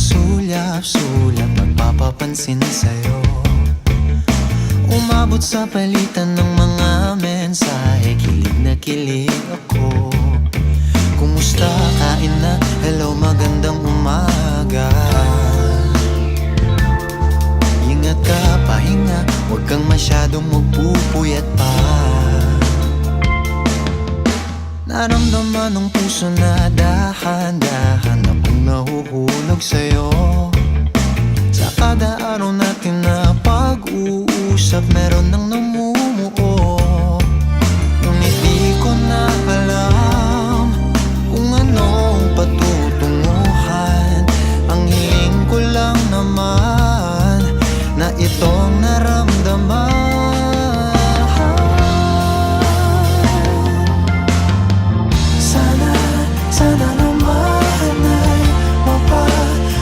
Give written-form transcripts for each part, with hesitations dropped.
sulyap-sulyap nagpapapansin sa'yo. Umabot sa palitan ng mga mensahe, kilig na kilig ako. Kumusta, kain na, hello, magandang umaga. Ingat ka, pahinga, huwag kang masyadong magpupuyat pa. Naramdaman ng puso na dahan-dahan akong nahuhulog sa'yo. Sa kada araw natin na pag-uusap, meron nang namumuo. Ngunit di ko na alam kung anong patutunguhan. Ang hiling ko lang naman na itong naramdaman. Sana naman ay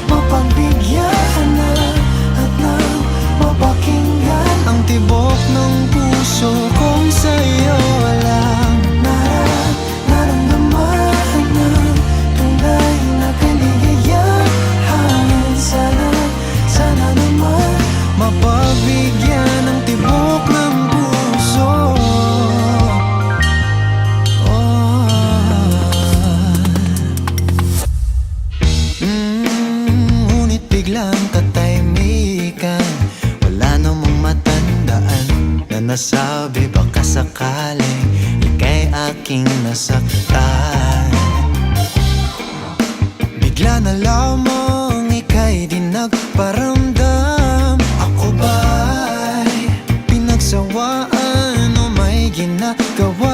mapagbigyan na at nang mapakinggan ang tibok ng puso kong sa'yo lang naramdaman ng tunay na kaligayahan. Sana naman mapagbigyan ang tibok ng puso. Ngunit biglang katahimikan, wala namang matandaan na nasabi baka sakaling ika'y aking nasaktan. Bigla na lamang ika'y di nagparamdam. Ako ba'y pinagsawaan o may ginagawa?